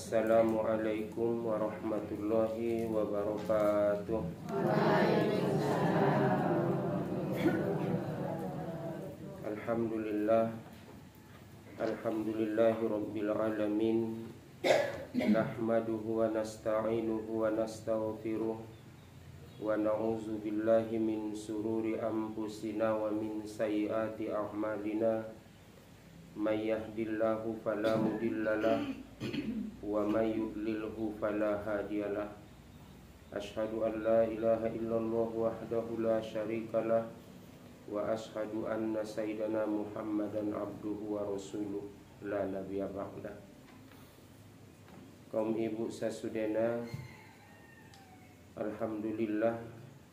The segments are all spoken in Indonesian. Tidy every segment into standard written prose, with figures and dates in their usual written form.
Assalamualaikum warahmatullahi wabarakatuh. Alhamdulillah, alhamdulillahi rabbil alamin. Nahmaduhu wa nasta'inuhu wa nastaghfiruh wa na'udzu billahi min sururi anfusina wa min sayyiati a'malina. May yahdihillahu fala mudhillalah wa may yudlilhu fala hadiyalah. Asyhadu an la ilaha illallah wahdahu la syarikalah wa asyhadu anna sayyidana Muhammadan abduhu wa rasuluh la nabiyya ba'dah. Kaum ibu sasudena, alhamdulillah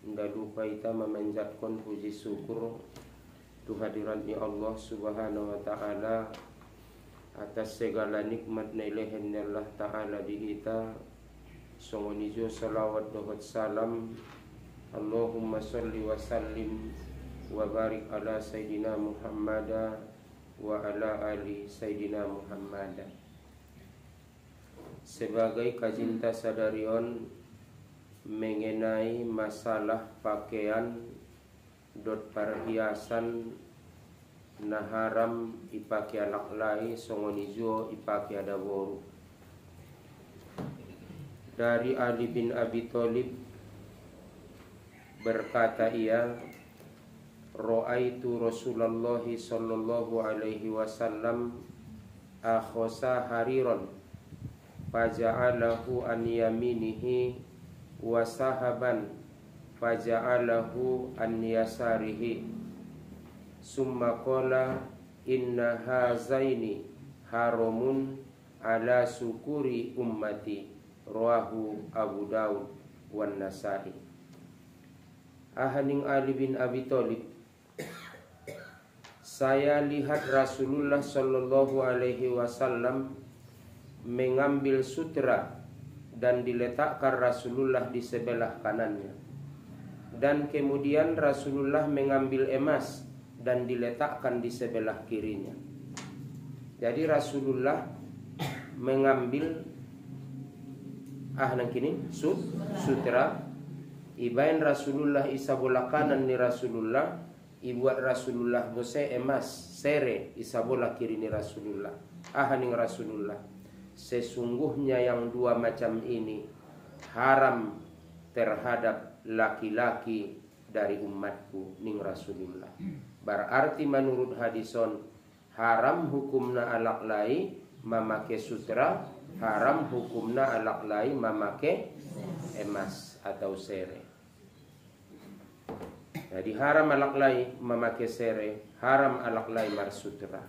ndak lupa kita memanjatkan puji syukur tuhadirannya Allah subhanahu wa ta'ala atas segala nikmat na ilahin Allah ta'ala di kita. Sungguh salawat dan salam Allahumma salli wa sallim wa barik ala Sayyidina Muhammad wa ala ali Sayyidina Muhammad. Sebagai kacinta sadarion mengenai masalah pakaian dot perhiasan na haram ipake anak lai songonizo ipake adaboru. Dari Ali bin Abi Thalib berkata ia, Ra'aitu Rasulullah sallallahu alaihi wasallam akhosa hariron faja'alahu an yaminihi wa sahaban faja'alahu an yasarihi summa qala inna hazaini haramun ala sukuri ummati rawahu Abu Daud wan Nasa'i. Ahaning Ali bin Abi Thalib, saya lihat Rasulullah sallallahu alaihi wasallam mengambil sutra dan diletakkan Rasulullah di sebelah kanannya. Dan kemudian Rasulullah mengambil emas dan diletakkan di sebelah kirinya. Jadi Rasulullah mengambil sutra. Ibain Rasulullah isa bola kanan ni Rasulullah, ibuat Rasulullah bose emas sere isa bola kiri ni Rasulullah. Ahaning Rasulullah, sesungguhnya yang dua macam ini haram terhadap laki-laki dari umatku ning Rasulullah. Berarti menurut hadison haram hukumna alak lai memake sutra, haram hukumna alak lai memake emas atau sere. Jadi haram alak lai memake sere, haram alak lai marsutra.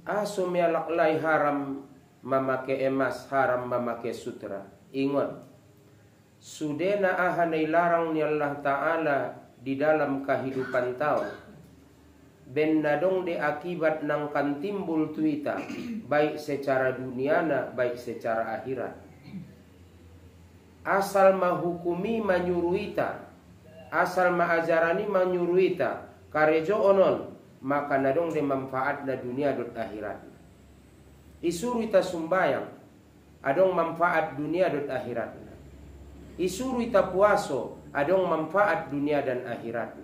Asumi alak lai haram memake emas, haram memake sutra. Ingat, sudena ahanai larang ni Allah Ta'ala di dalam kehidupan tahu ben nadong de akibat nang kan timbul tuita baik secara duniana baik secara akhirat. Asal mahukumi manyuruita, asal maajarani manyuruita karejo onon, maka nadong de manfaat na dunia dot akhirat. Isuruita sumbayang adong manfaat dunia dot akhirat. Isuru ita puaso adong manfaat dunia dan akhirat.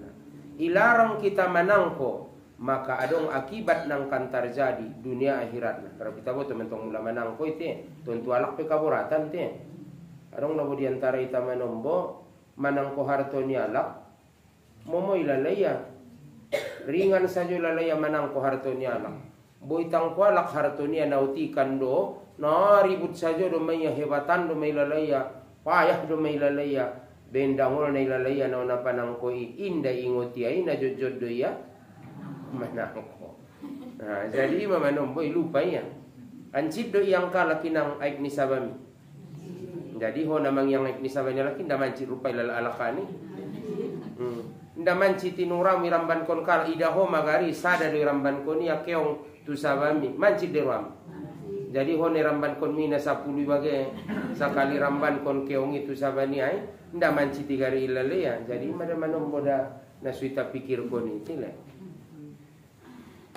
Ilarang kita manangko maka adong akibat nang kan terjadi dunia akhirat. Kalau kita buat teman-teman mula manangko itu tentu alak pe kaburatan te. Adong nabo diantara ita manombo manangko harto ni alak momo ilalaya ringan saja ilalaya manangko harto ni alak. Boitang ko alak harto ni nautikan do na ribut saja do may hebatan do may ilalaya. Payah do may lalaya bendangol na ilalaya na napanang ko inda ingoti ay na jod do ya manangko. Nah, jadi mamanomboy lupa yan. Ancip do yang kalaki ng aik ni sabami. Jadi ho namang yang aik ni sabami laki nda manci rupa ilalakani. Nda manci tinuram iramban kon kal idaho magari sada do iramban kon ya keong tu sabami manci de ram. Jadi hone ramban kon mina 10 bage sakali ramban kon keong itu sabani ay nda manci 3 ilale ya. Jadi mana manomboda nasuita pikir kon itile.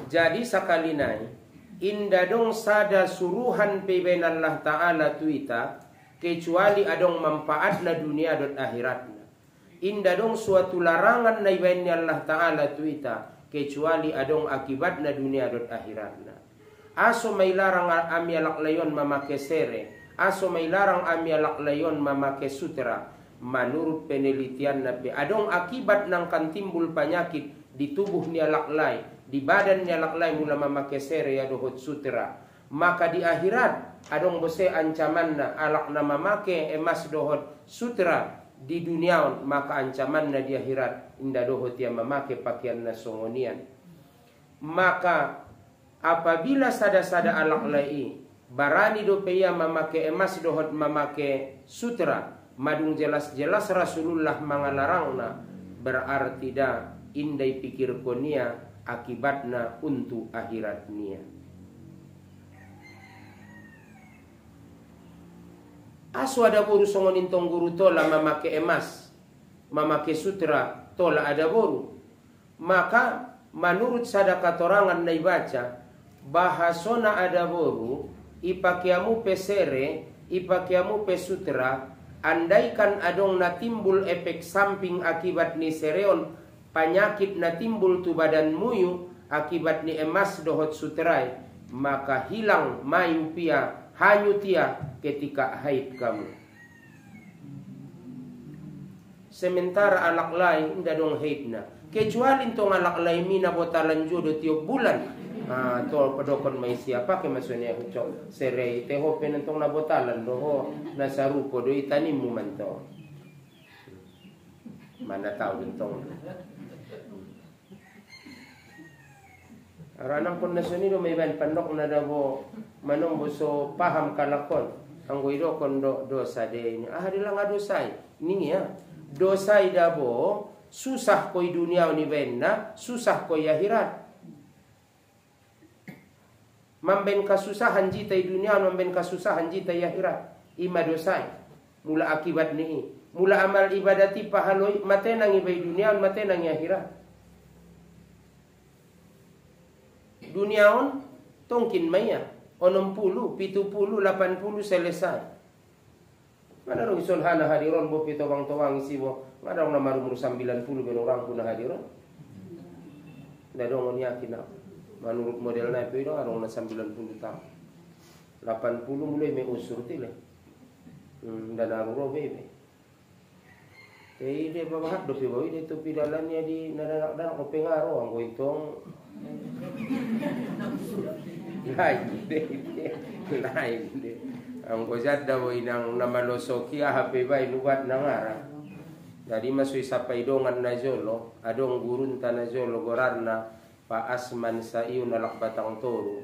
Jadi sakali nai inda dong sada suruhan peben Allah Ta'ala tuita kecuali adong manfaat na dunia dan akhiratna. Inda dong suatu larangan na ibain Allah Ta'ala tuita kecuali adong akibat na dunia dan akhiratna. Aso may larang ami alaklayon mamake sere, aso may larang ami alaklayon mamake sutra. Menurut penelitian Nabi, adong akibat nang kan timbul penyakit di tubuh ni alaklay, di badan ni alaklay mula memakai sere ya dohot sutra. Maka di akhirat adong bose ancaman na alak na memakai emas dohot sutra di dunia, maka ancaman na di akhirat inda dohot yang memakai pakaian na songonian. Maka apabila sada-sada alaklay barani do peya memakai emas dohot memakai sutra, madung jelas-jelas Rasulullah mangalarangna, berarti dah indai pikir konia akibatna untuk akhiratnya. Asu ada boru songonin tong guru tola mamake emas, mamake sutra tola ada boru. Maka menurut sada katorangan na ibaca bahasona ada boru ipakiamu pesere, ipakiamu pesutra. Andaikan adong na timbul efek samping akibat ni sereon, penyakit na timbul tu badan muyu akibat ni emas dohot sutrai, maka hilang mayu pia hanyutia ketika haid kamu. Sementara alak lain inda dong haidna, kecuali tong alak lain mina botalan jodoh tiap bulan. To pedokon may siapa ke maksudnya ucok serei teho penentong na botalan doho nasaruko do itanim mo man to. Mana tahu dentong. Aranang pun nasuni do may ban pandok na dabo manong buso paham kalakon. Ang guido kon dosa de ini. Dilang adosay. Ini ya. Dosay dabo susah koy dunia ni benna, susah koy akhirat. Mamben kasusahan jita di dunia, mamben kasusahan jita di akhirat. Ima dosai. Mula akibat ni. Mula amal ibadati pahaloi matenang ibai dunia, matenang akhirat. Duniaon tongkin maya. 60, 70, 80 selesai. Mana rong isolhana hadiron bo pito bang towang isi bo. Mana rong namarumur 90 ben orang pun hadiron. Dadong yakin aku. Menurut model naik itu arong na 90 tahun. 80 mulai me usur tile. Dan aruro bebe. Ide babahat do pibawi de to pidalannya di nadanak ko pengaro ang goitong. Lain de. Ang gozat daw inang namalosoki HP bay lubat nangara. Jadi masui sapai dongan na jolo, adong gurun na jolo gorarna pa asman sa iyo nalak batang toro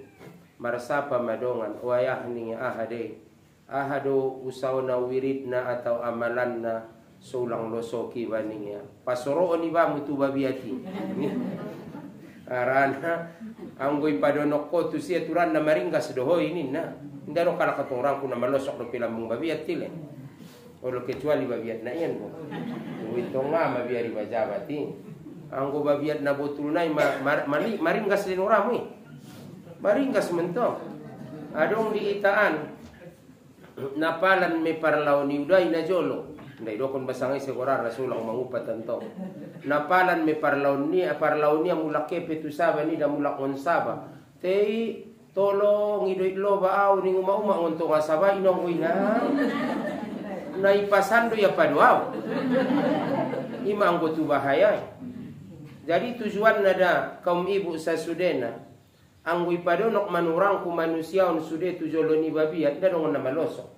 marsapa madongan wayah ni ahado usaw na wirid na atau amalan na sulang losoki baninga pasoroon iba mutu babiati arana anggoy padonok ko tu siya turan na maringgas dohoy ini na ndano kala katorang ko na malosok do pilambong babiat tile olo kecuali babiat na iyan ko ito nga mabiari bajabati anggo babiat na botul nai maringgas din orang ni. Maringgas mento. Adong di itaan napalan me parlaw ni uday na jolo. Ndai dokon basangay segora rasulang mangupat tanto. Napalan me parlaw ni mulake petusaba ni da mulak onsaba. Tei tolo ngidoit lo baaw ni uma-uma ngontong asaba inong uina. Naipasando ya paduaw. Ima anggo tu bahaya. Jadi tujuan nada kaum ibu sasudena anggoy padonok manurang ku manusia on sude tujoloni babiat dadong na maloso.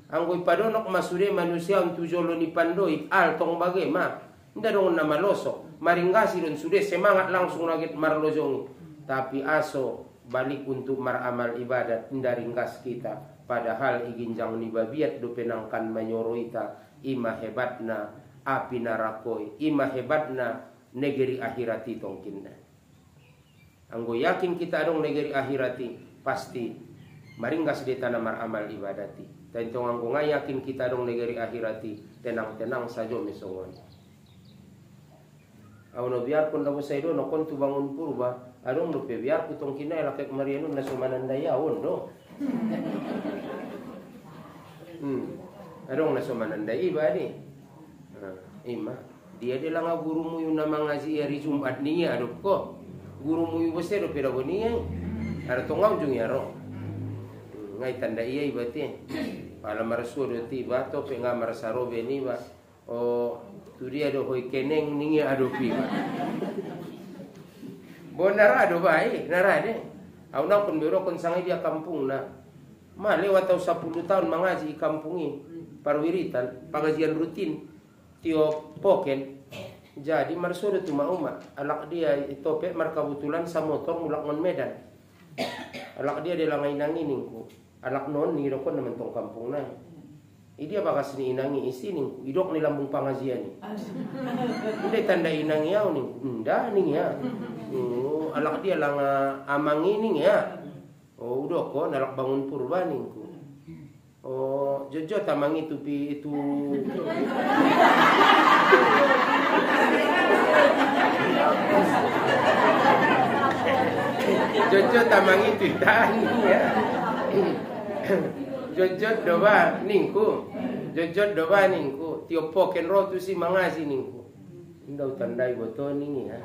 Anggoy padonok masude manusia on tujoloni pandoi al tong bagema dadong na maloso. Maringgasi don sude semangat langsung nagit marlojong. Tapi aso balik untuk maramal ibadat ndaringgas kita padahal iginjang ni babiat do penangkan manyoroita ima hebatna api narakoi ima hebatna negeri akhirati tongkinna. Anggo yakin kita adong negeri akhirati pasti maringgas di tanah maramal ibadati. Dan tong anggo yakin kita adong negeri akhirati tenang-tenang saja mesongon. Awno biarpun daw sa ido no kon tu bangun purba Adong do pe biar kutong kina elak mariano na sumanandayawon do. Adong na sumanandai ba ni. Ima dia de langa gurumu yung namang ngaji hari Jumat ni adop ko. Gurumu yung bose do pera boni ay. Ara tongau jung yaro. Ngai tanda iya ibati. Pala marasu do ti ba to pe nga marasaro be ni ba. O tu dia do hoi keneng ningi adopi ba. Bonara do bai, narade. Au na pun biro kon sangai dia kampung na. Ma lewat tau 10 tahun mengaji di kampung ini. Parwiritan, pengajian rutin. Tio poken. Jadi marsudo tu mauma. Alak dia itu pe mar kebetulan sa motor mulak ngon Medan. Alak dia de langai nangi ningku. Alak non ni dokon naman tong kampung na. Dia bakas ni inangi isi ningku. Idok ni lambung pengajian ni. Ide tanda inangi yau ning. Nda ning ya. Alak dia lang amang ini ya. Oh udah kok nalak bangun purba ningku. Oh jojo tamang itu pi itu. Jojo tamang itu tani ya. Jojo doa ningku. Jojo doa ningku. Tio poken rotu si mangasi ningku. Indah tandai botol ning ya.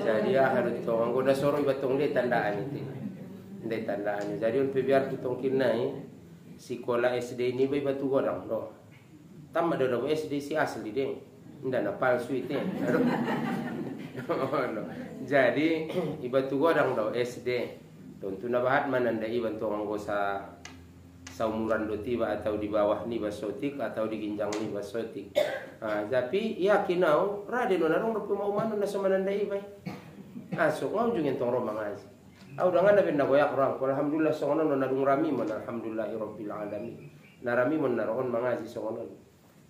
Jadi harus tong goda soro batong de tandaan itu. De tandaan. Jadi on biar tutong kinai sekolah SD ini bai batu godang do. Tama do SD si asli deh. Nda na palsu itu. Jadi ibatu godang do SD. Tentu na bahat mananda iban tong anggosa saumuran do tiba atau di bawah ni basotik atau di ginjang ni basotik. Tapi yakin au rade no narong rupi mau manu na samananda ibai. Asok ngau jungin tong romang aja. Au dangan na benda goyak orang. Alhamdulillah songono no nadung rami mon alhamdulillahirabbil alamin. Narami mon naron mangaji songono.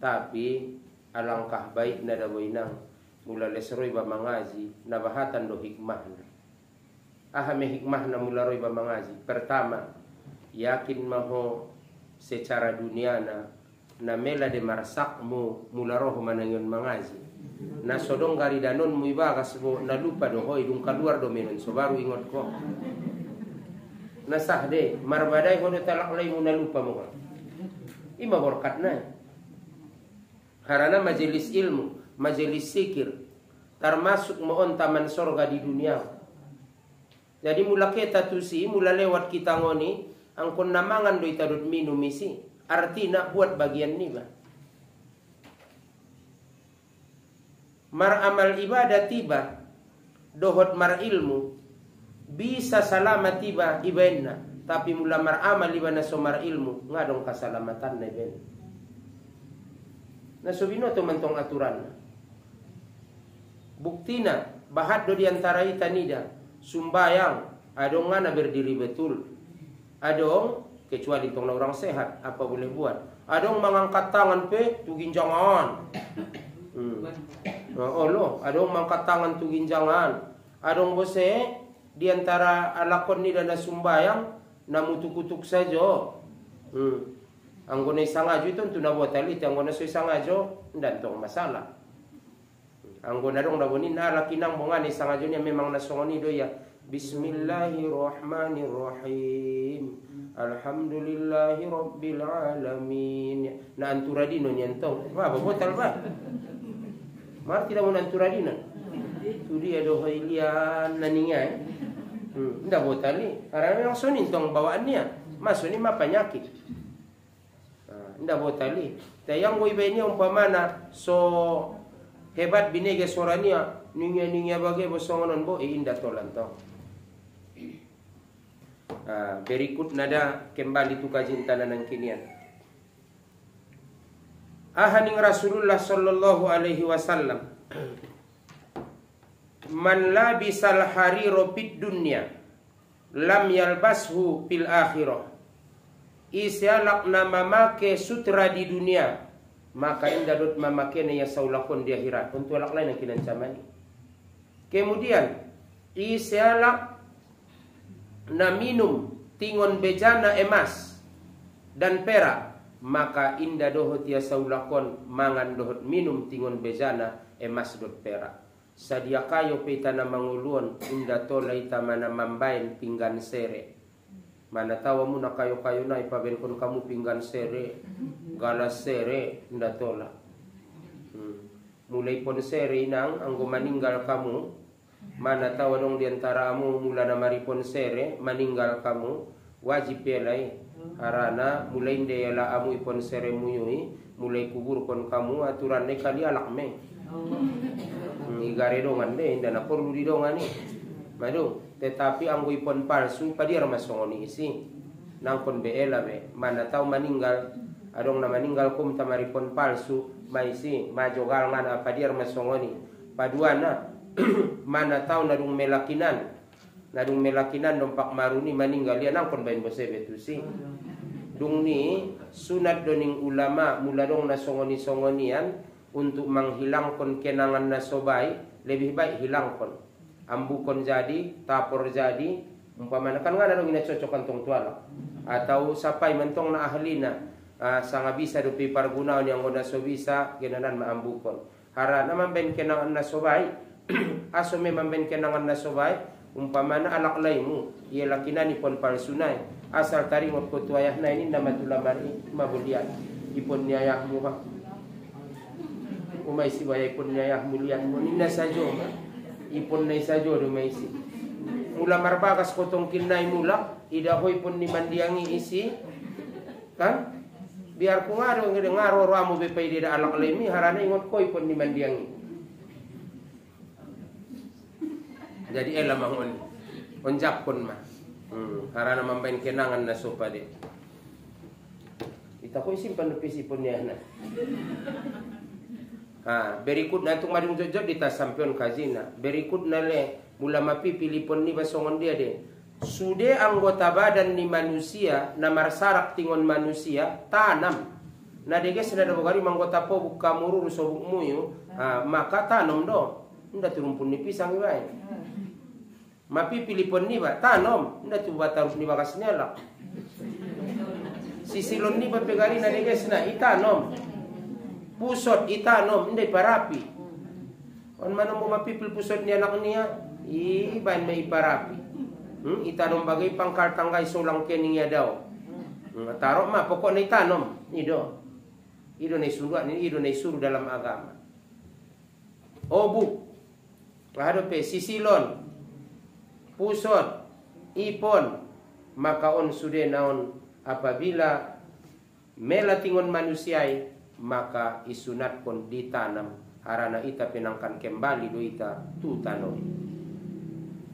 Tapi alangkah baik na daboinang mula lesroi ba mangaji na bahatan do hikmahna. Ahame hikmahna mula roi ba mangaji. Pertama, yakin maho secara duniana na mela de marsakmu mula roh manangon mangaji. Na sodong gari danon mu ibagas mo na lupa do hoy dung kaluar do menon so baru ingot ko. Nasah de marbadai hono talak lay mo na lupa mo. Ima berkat na. Harana majelis ilmu, majelis sikir termasuk mohon taman sorga di dunia. Jadi mula kita tusi mula lewat kita ngoni angkon namangan do itadut minum isi. Artinya buat bagian ni ba. Mar amal ibadah tiba dohot mar ilmu bisa selamat tiba ibenna tapi mula mar amal ibana so mar ilmu ngadong kasalamatan na iben na subino to mantong aturan buktina bahat do diantara ita nida sumbayang adong nga na berdiri betul adong kecuali tong na orang sehat apa boleh buat adong mengangkat tangan pe tugin jangan Allah, adong mangkat tangan tu ginjangan. Adong bose di antara alakon ni dan sumbayang namutuk-utuk saja. Anggone sangajo itu tu nabotali, anggone soy sangajo ndan tong masalah. Anggone dong dabonin na lakinang bongani sangajo niya memang nasongoni do ya. Bismillahirrahmanirrahim. Alhamdulillahi rabbil alamin. Na antura dino nyentong. Ba botal ba? Mar tidak mau nanturadinan. Tu dia do hoilian naningai. Ndak botali. Karena memang sonin tong bawaannya. Masuk ni mah penyakit. Ndak botali. Tayang boy beni umpamana so hebat binege sorania ningia bagai bosongonon bo indah tolan tong. Berikut nada kembali tu kajintanan nang kinian. Ahaning Rasulullah sallallahu alaihi wasallam man labisal hariro fid dunya lam yalbashu fil akhirah. Isialak na mamake sutra di dunia maka indadot mamake na ya saulakon di akhirat. Untuk alak lain yang kinancamani. Kemudian isialak na minum tingon bejana emas dan perak maka inda dohot ya saulakon mangan dohot minum tingon bejana emas dot perak. sadia kayo pita na manguluan inda tola ita mana mambain pinggan sere. Mana tawa mo na kayo-kayo na ipabenkon kamu pinggan sere, galas sere, inda tola. Mulai pon sere nang anggo maninggal kamu, mana tawa dong diantara amu mula na maripon sere, maninggal kamu, wajib pelai. Harana mulai ndeyala amu ipon sere muyui, mulai kubur kon kamu aturan ne kali alak me. Igare dongan de inda na perlu di dongan ni. Madu, tetapi anggo ipon palsu padiar masongoni isi. Nang pon beela be, mana tahu meninggal, adong na meninggal kum tamaripon palsu, maisi majogal ngana padiar masongoni. Paduana mana tahu nadung melakinan. Nadung melakinan dompak maruni meninggal dia nang pon bain bose betu si. Dung ni sunat doning ulama mula dong nasongoni-songonian untuk menghilangkan kenangan nasobai, lebih baik hilangkan. Ambukon jadi, tapor jadi, umpamana kan ngana dong ina cocokan tong tuala. Atau sapai mentong na ahlina, sanga bisa dupi pargunaon yang ngoda so bisa genanan maambukon. Hara naman ben kenangan nasobai, aso memang ben kenangan nasobai, umpamana alak laimu, ia lakinani pon palsunai. Asal taringot ko tuayah na ini nama tulamari mabulian. Ipon niayah muha. Umay si bayay pon niayah mulian mo. Nina sajo ma. Ipon na isajo dumaysi. Mula marbakas ko tong kinay mula. Idahoy pon ni mandiangi isi. Kan? Biar ko ngaro ramo bepay dida alak lemi. Harana ingot ko ipon ni mandiangi. Jadi elam ang onjak pon ma. Harana mambain kenangan na sopa de. Ita ko simpan pisi pun niya na. Berikut na itong madung jojot dita sampion kazina. Berikut na le mula mapipili pon ni basongon dia de. Sude anggota badan ni manusia na marsarak tingon manusia tanam. Na deges na dabogari manggota po buka mururu sobuk muyu, maka tanam do. Nda turumpun ni pisang ibae. Mapipili pon ni ba tanom nda tu batarus ni bakas nyala sisilon ni ba pegari na deges na itanom pusot itanom ndai parapi on mano mo mapipil pusot ni anak niya ban may parapi itanom bagay pangkal tanggay solang kening ya daw taro ma pokok na itanom ido na isuruan ni ido na isuru dalam agama obuk lahado pe sisilon pusot, ipon, maka on sude naon apabila melatingon manusiai maka isunat kon ditanam harana ita penangkan kembali do ita tu tanom.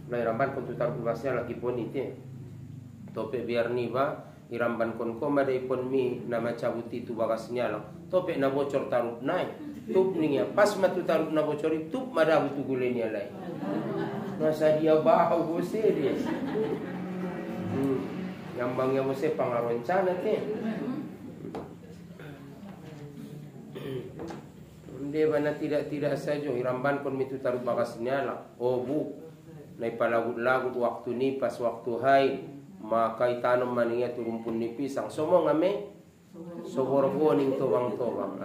Lai ramban kon tu taruh basnya lagi pon ite. Tope biar niba iramban kon koma dai pon mi nama cabuti tu bagasnya lang. Tope na bocor taruh nai. Tup ning ya pas matu taruh na bocor itu madabu tu gulenya lai. Masa dia bau bose dia. Yang bangnya bose pangaroncana te. Dia bana tidak saja iramban kon mitu taruh bakasnya lah. Oh bu, nai palagut-lagut waktu ni pas waktu hai maka itanam maninya turumpun ni pisang. Somong ame soborgoning tobang-tobang.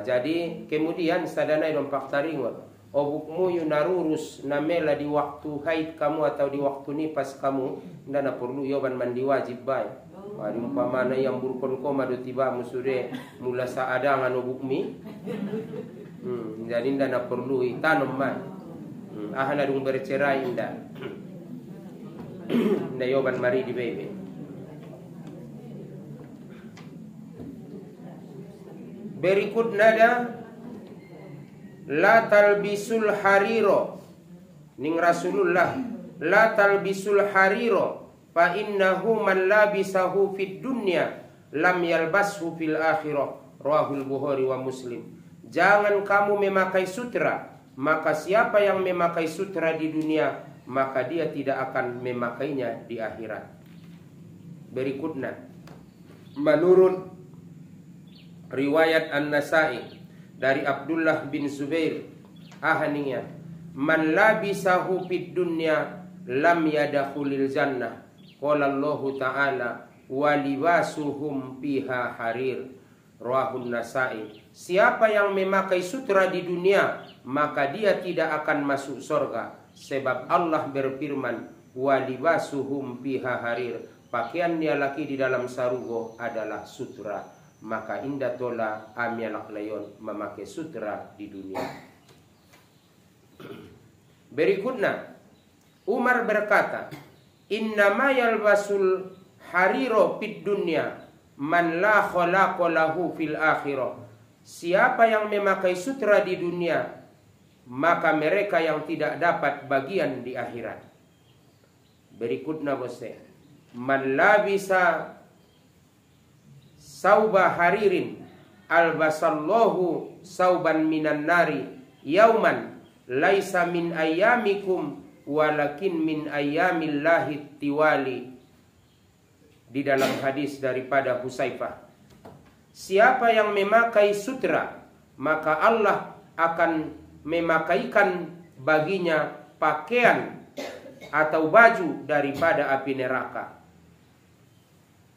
Jadi kemudian sadana dompak taringot. Obukmu yunarurus namela di waktu haid kamu atau di waktu nipas kamu ndana perlu yoban mandi wajib baik. Wadi umpamana yang burukon koma do tiba musude mula saadangan obukmi. Jadi ndana perlu itanam man. Ahana dung bercerai inda. Nda yoban mari di bebe. Berikut nada la talbisul hariro ning Rasulullah la talbisul hariro fa innahu man labisahu fid dunya lam yalbashu fil akhirah rawahul Bukhari wa Muslim. Jangan kamu memakai sutra, maka siapa yang memakai sutra di dunia maka dia tidak akan memakainya di akhirat. Berikutnya menurut riwayat An-Nasa'i dari Abdullah bin Zubair ahaniya man labisahu fid dunya lam yadkhulil jannah qala Allah ta'ala wa libasuhum fiha harir rawahun Nasa'i. Siapa yang memakai sutra di dunia maka dia tidak akan masuk surga. Sebab Allah berfirman, walibasuhum fiha harir, pakaian dia laki di dalam sarugo adalah sutra. Maka indah tola amialak layon memakai sutra di dunia. Berikutnya Umar berkata, innama yalbasul hariro fid dunya man la khalaqa lahu fil akhirah. Siapa yang memakai sutra di dunia, maka mereka yang tidak dapat bagian di akhirat. Berikutnya bosnya, man labisa sauba haririn albasallahu sauban minan nari yauman laisa min ayyamikum walakin min ayyamillahi tiwali. Di dalam hadis daripada Husaifah, siapa yang memakai sutra, maka Allah akan memakaikan baginya pakaian atau baju daripada api neraka.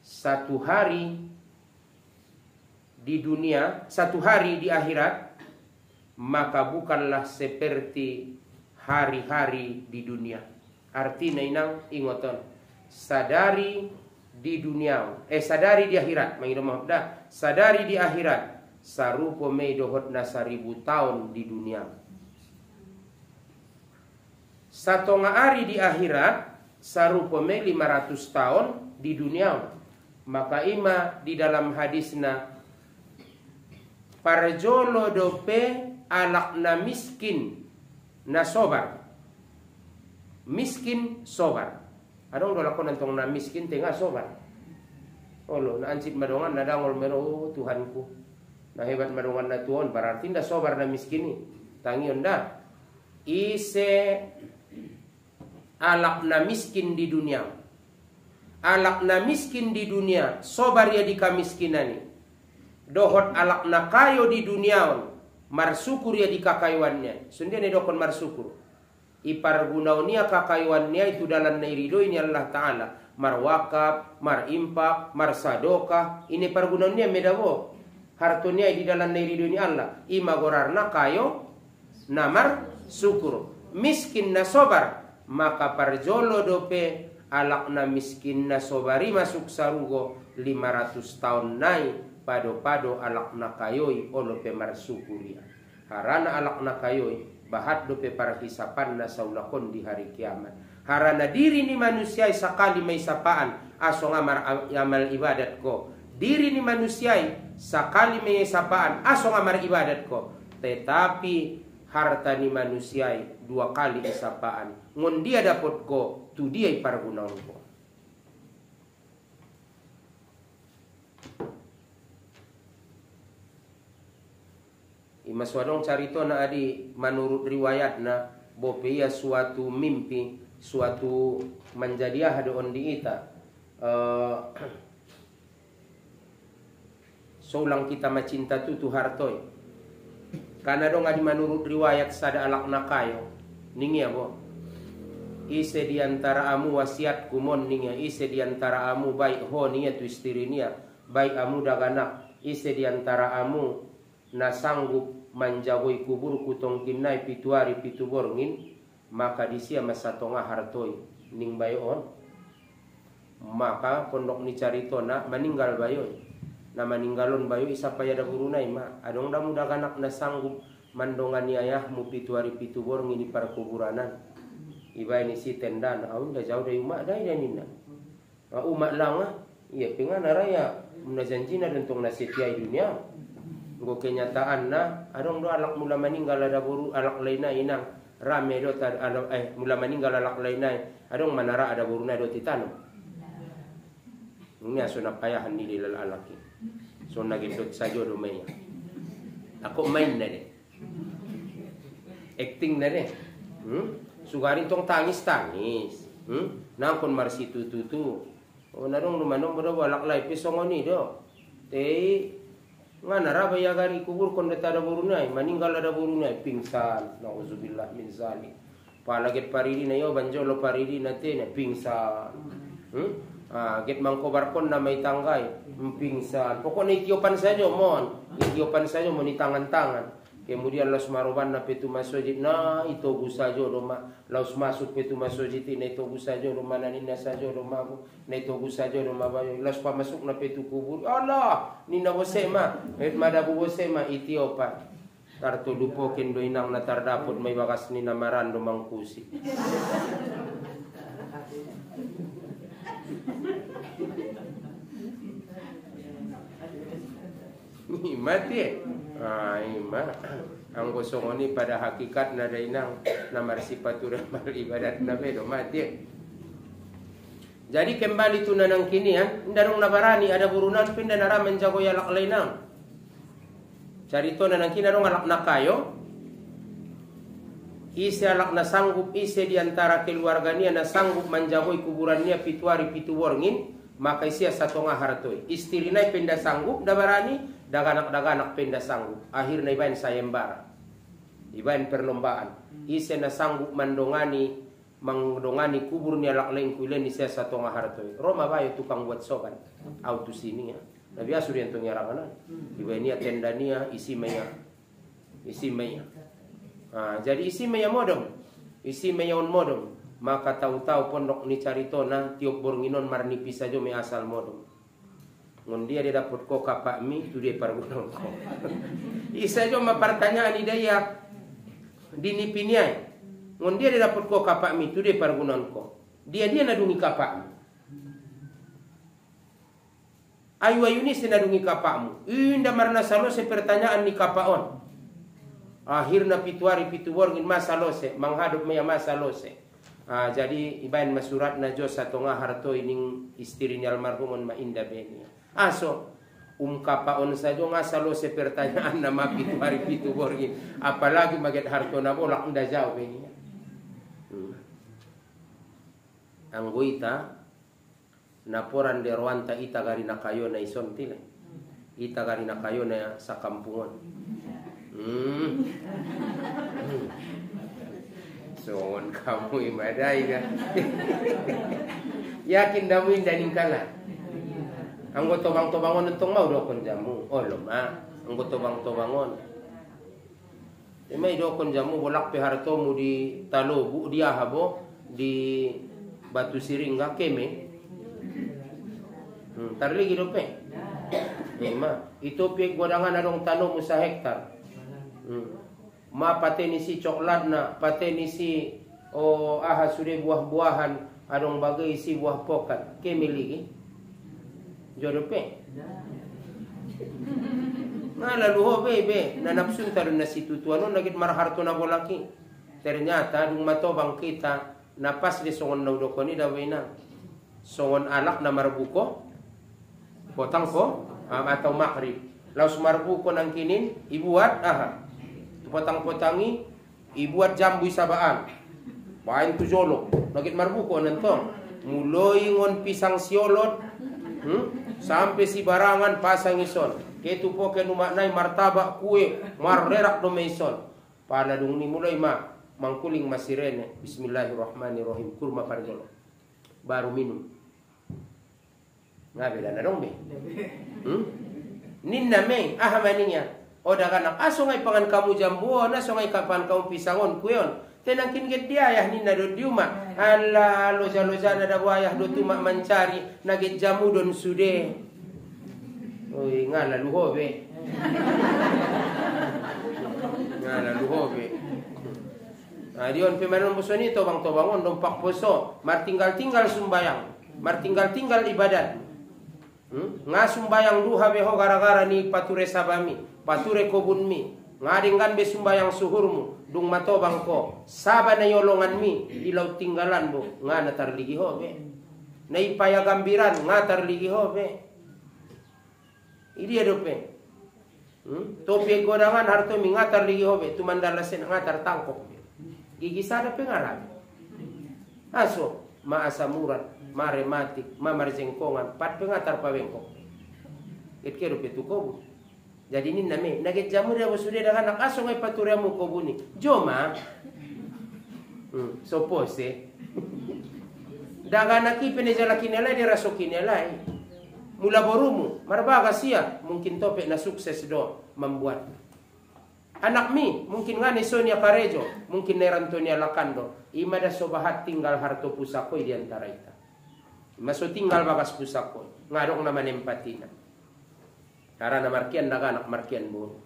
Satu hari di dunia, satu hari di akhirat, maka bukanlah seperti hari-hari di dunia. Artinya inang ingoton, sadari di dunia, sadari di akhirat, sadari di akhirat sarupo mei dohotna 1000 tahun di dunia. Satonga hari di akhirat sarupo mei 500 tahun di dunia. Maka ima di dalam hadisna parjolo dope alakna miskin na sobar, miskin sobar. Adong do lakon antong na miskin tengah sobar. Olo na ansip madongan na dangol mero Tuhanku. Na hebat madongan na Tuhan berarti nda sobar na miskin ni. Tangion da. Ise alak na miskin di dunia. Alak na miskin di dunia, sobar ya di kamiskinani. Dohot alak na kayo di dunia, marsyukur ya di kakayuannya. Sundene dokon marsyukur. Ipar gunaunia kakayuannya itu dalam nairido ini Allah Ta'ala. Marwakab, marimpak, marsadokah. Ini pargunaunia medabo. Hartonya di dalam nairido ini Allah. Ima gorarna kayo, namar syukur. Miskin na sobar, maka parjolo dope alak na miskin na sobari masuk sarugo 500 tahun nai. Pado-pado alak na kayoy olope marsyukuria. Harana alak na kayoy bahat dope para hisapan na saulakon di hari kiamat. Harana diri ni manusia sakali may sapaan aso ngamar amal ibadat ko. Diri ni manusia sakali may sapaan aso ngamar ibadat ko. Tetapi harta ni manusia 2 kali isapaan. Ngon dia dapat ko, tu dia ipargunaon ko. Maswadong carito na adi menurut riwayat na bopia suatu mimpi, suatu menjadiah doon di ita. Soulang kita macinta tu hartoy. Karena dong adi menurut riwayat sada alak nakayo. Ningia bo. Ise diantara amu wasiat kumon ningia. Ise diantara amu baik ho ningia tu istiri nia. Baik amu daganak. Ise diantara amu na sanggup manjagoi kubur kutong kinai pituari pituborngin, maka disia masatonga hartoi ning bayon. Maka pondok ni carito na meninggal bayon. Na meninggalon bayo isa payada burunai ma. Adong damu daganak na sanggup mandongan ayahmu pituari pituborngin di parkuburanan. Iba ini si tendan, au dah jauh dari umak dai dan nina. Umak langa, iya pengan raya munajanjina dentong nasetiai dunia. Go kenyataan na adong do alak mula meninggal ada buru alak lainna inang rame do tar mula meninggal alak lainna adong manara ada buruna do titanum. Ini aso napayahan ni lilal alaki. So nagindot sajo do maya. Ako main na de. Acting na de. Sugarin tong tangis. Nangkon marsi tutu. O narong lumanong do alak lai pisongoni do. Ngana raba ya gari kubur kon deta ada burunai meninggal ada burunai pingsan nauzubillah min zalik palaget paridi na yo banjolo paridi na te na pingsan get mangkobar kon na may tanggay pingsan pokoknya itiopan saja mon itiopan saja mo ni tangan-tangan Kemudian laus maroban na petu masojid na ito gusajo doma laus masuk petu masojid na ito gusajo doma nanina sajo doma na ito gusajo doma bayo laus pa masuk na petu kubur Allah nina bosema madabu bosema Ethiopia kartu dupokin do inang na tardapot may bakas ni namaran do mangkusi. Mati ima ang gosong ni pada hakikat na dainang na marsipatura mal ibadat na bedo mati. Jadi kembali tu nanang kinian ndarong nabarani ada burunan pindah naraman jago yalak lainang. Carito nanang kinarong alak na kayo. Isi alak na sanggup isi diantara keluarga niya na sanggup manjagoy kuburan niya pituari pituworngin maka siya satu nga hartoy. Istiri na pindah sanggup dabarani daganak pindah sanggup. Akhir na ibain sayembara. Ibain perlombaan. Isi na sanggup mangdongani kubur niya laklaing kuilen ni siya satu nga hartoy. Roma bayo tukang buat soban. Auto sini ya. Nabi asuri yang tungyarakanan. Ibain niya tenda niya isi maya. Jadi isi maya modong. Isi maya on modong. Maka tahu-tahu pondok ni carito na tiop bornginon marnipis saja me asal modong. Ngon dia dapat ko kapak mi tu dia pargunong ko. Isa jo mapertanyaan idaya dinipiniai. Ngon dia dapat ko kapak mi tu dia pargunong ko. Dia nadungi kapak mi. Ayu ni senadungi kapakmu. Inda marna salose pertanyaan ni kapaon. Akhirna pituari pituworngin masalose menghadap maya masalose. Jadi ibain masurat na Diyos sa tunga harto ining istiri ni almarhumon mainda beni. Aso kapaon sa Diyos nga salose pertanyaan na mapituari pituworngin. Apalagi maget harto na bolak nda jaw beni. Ang guita naporan de roanta ita gari na kayo na ison tile. Ita gari na kayo na sa kampungon. Soon kamu imaday ka. Yakin damu indaning kala. Ang gotobang-tobangon nitong mau dokon jamu. Oh loma. Ang gotobang-tobangon. May dokon jamu bolak peharto mo di talobu di ahabo di Batu Siringga keme. Tarligi dope. Ima, itu pi godangan adong tanong mo sa hektar. Ma pateni si coklat na, pateni si sudah buah-buahan adong bagay si buah pokat. Kemiligi. Jodope. Lalu bebe, nanapsun taron na si tutuano nagit marharto na bolaki. Ternyata dung matobang kita napas di songon naudoko ni dawena. Songon alak na marbuko. Potang ko atau makrib. Laus marbuko nang kinin ibuat potang-potangi ibuat jambu sabaan. Bain tu jolo. Nagit marbuko nantong. Muloi ngon pisang siolot. Sampai si barangan pasang ison. Ketu po kenumaknay martabak kue marrerak do meison. Paladung ni mulai mangkuling masirene. Bismillahirrahmanirrahim. Kurma parjolo. Baru minum. Ngabila na dong be. Ninna me maninga. O daganak aso ngay pangan kamu jambuon, aso ngay kapan kamu pisangon kuyon. Tenang kinget dia ayah ninna do diuma. Ala loja-loja na dawayah do tuma mencari nagit jamu don sude. Oi ngala luhobe. Ngala luhobe. Dion pemanon bosoni tobang-tobangon dompak poso, martinggal-tinggal sumbayang, martinggal-tinggal ibadat. Nga sumbayang duha beho gara-gara ni pature sabami, pature kobun mi, ngadinggan be sumbayang suhurmu, dung matobang ko, saba na yolongan mi, ilaw tinggalan mo, nga natarligi hobe. Na ipaya gambiran, nga tarligi hobe. Idi adope. Topi godangan harto mi nga tarligi hobe, tumandalasin nga tartangkok. Gigisada pengarami. Aso, maasamuran, marematik, mamarjengkongan, pat pengatar pawengkok. Itkero petukobu. Jadi ini name, nagit jamur ya sudah dengan anak aso ngay paturiamu kobuni. Joma, sopose. Daganaki penejala kinelai dirasok kinelai. Mula borumu, marbaga siya, mungkin topek na sukses do membuat. Anak mi mungkin ngane sonia karejo, mungkin nerantonia lakando. Ima da sobahat tinggal harto pusako di antara ita. Maso tinggal bagas pusako. Ngadong naman empatina. Karena markian daga anak markian bono.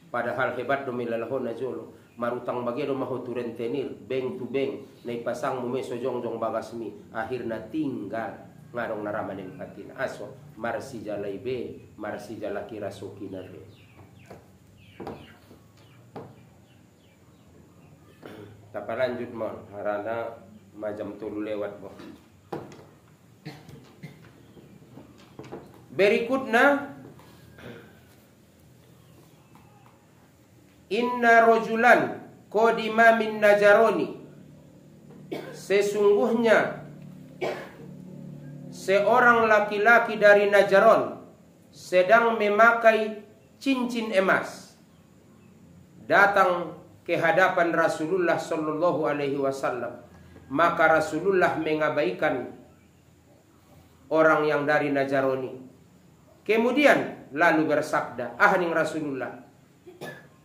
Padahal hebat do milalahon na jolo. Marutang bagero mahuturen tenir, beng tu beng, na ipasang mo meso jongjong bagas mi. Akhirna tinggal. Ngadong naraman empatina. Aso, marsi jalai be, marsi jalaki rasuki na be. Tapa lanjut mo, harana majam tulu lewat mo. Berikutnya, inna rojulan kodima min Najaroni. Sesungguhnya seorang laki-laki dari Najaron sedang memakai cincin emas. Datang ke hadapan Rasulullah Sallallahu Alaihi Wasallam, maka Rasulullah mengabaikan orang yang dari Najaroni. Kemudian lalu bersabda, ahning Rasulullah,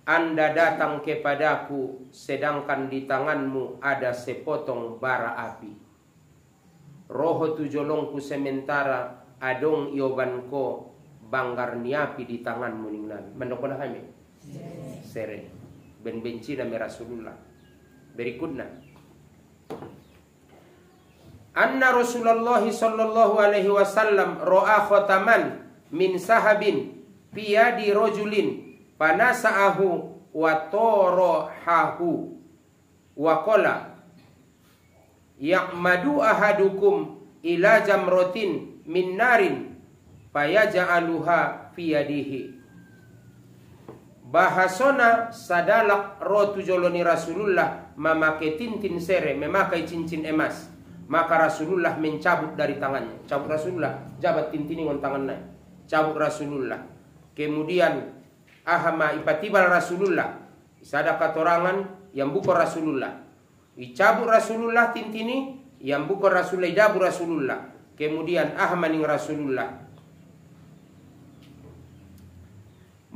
Anda datang kepadaku sedangkan di tanganmu ada sepotong bara api. Roho tujolongku sementara adong iobanko banggar niapi di tanganmu ning Nabi. Mendokona kami? Sere. Ben benci nama Rasulullah. Berikutnya, anna Rasulullah sallallahu alaihi wasallam ro'a khotaman min sahabin piyadi rojulin panasa'ahu wa torohahu wa qala ya'madu ahadukum ila jamrotin min narin payaja'aluha piyadihi. Bahasona sadalak rotu joloni Rasulullah memakai tintin sere, memakai cincin emas. Maka Rasulullah mencabut dari tangannya. Cabut Rasulullah, jabat tintin ngon tangannya. Cabut Rasulullah. Kemudian ahama ipatibal Rasulullah. Sada katorangan yang buko Rasulullah. Icabut Rasulullah tintini yang buko Rasulullah idabu Rasulullah. Kemudian ahmaning Rasulullah.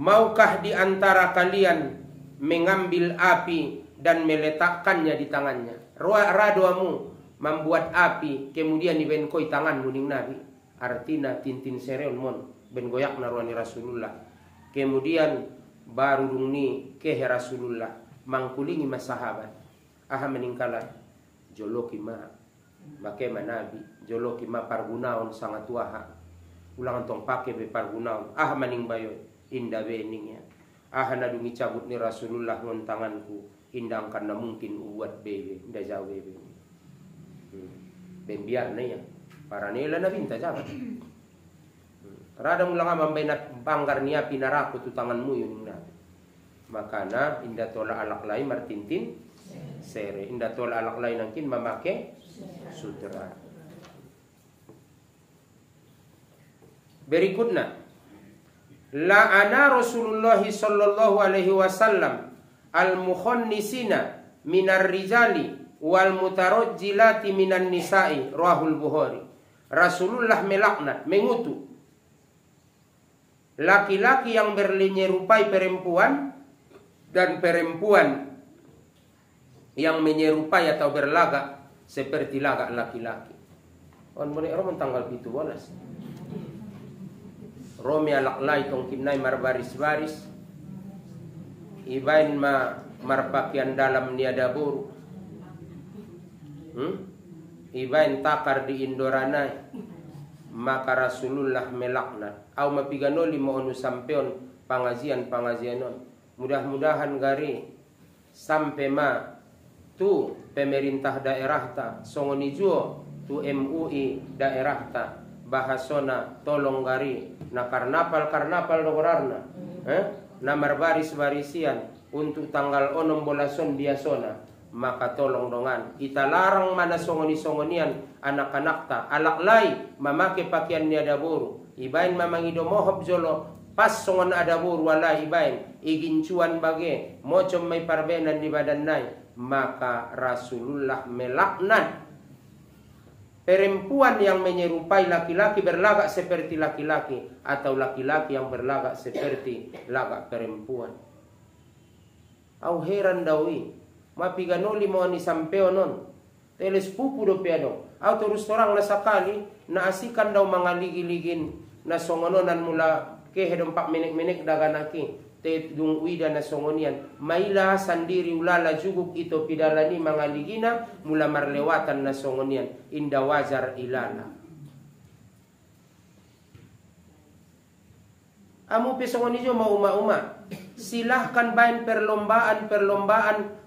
Maukah di antara kalian mengambil api dan meletakkannya di tangannya? Radoamu membuat api kemudian dibenkoi tanganmu ning Nabi. Artina tintin sereon mon ben goyak naruani Rasulullah. Kemudian baru dungni ke Rasulullah mangkulingi masahabat. Aha meningkalan joloki ma bakema Nabi joloki ma pargunaon sangat tuaha. Ulangan tong pake be pargunaon. Aha maning bayoy indah beningnya. Ahana dungi cabut ni Rasulullah ngon tanganku. Indang karena mungkin uat bebe. Indah jauh bebe. Ben biar na ya. Para nila na binta jabat. Rada mo lang mambaynat banggar niya pinaraku tu tanganmu yun na. Makana indah tola alaklay martintin sere. Indah tola alaklay nangkin mamake sutra. Berikutnya, la'ana Rasulullah sallallahu alaihi wasallam al-mukhannisina minar rijali wal mutarajjilati minan nisa'i, rahul Bukhari. Rasulullah melaknat, mengutuk laki-laki yang menyerupai perempuan dan perempuan yang menyerupai atau berlagak seperti lagak laki-laki. On boleh orang tanggal 17. Romi alaklay tong kinay marbaris-baris. Ibain marpakian dalam niadabur. Ibain takar di Indoranay. Maka Rasulullah melaknat. Au mapiganoli mo onu sampeon pangazian-pangazianon. Mudah-mudahan gari sampai ma tu pemerintah daerah ta songoni juo tu MUI daerah ta bahasona tolong gari na karnapal dogorarna na marbaris-barisian untuk tanggal 16 biasona maka tolong dongan ita larang mana songoni-songonian anak-anak ta alaklay mamake pakaian ni adaburu ibain mamangido mohop jolo pas songon adaburu wala ibain igincuan bage mocom may parbenan di badan nai maka Rasulullah melaknat perempuan yang menyerupai laki-laki berlagak seperti laki-laki atau laki-laki yang berlagak seperti lagak perempuan. Au heran dawi. Mapiganoli mo ni sampeo non. Teles pupu do piado. Au terus orang na sakali na asikan daw mga ligi-ligin na songononan mula kehedom pak menek-menek daganaki. Te dung uida na songonian. Maila sandiri ulala juguk ito pidalani mga ligina mula marlewatan na songonian. Inda wajar ilala. Amu pesongoni jo mau uma-uma. Silahkan bain perlombaan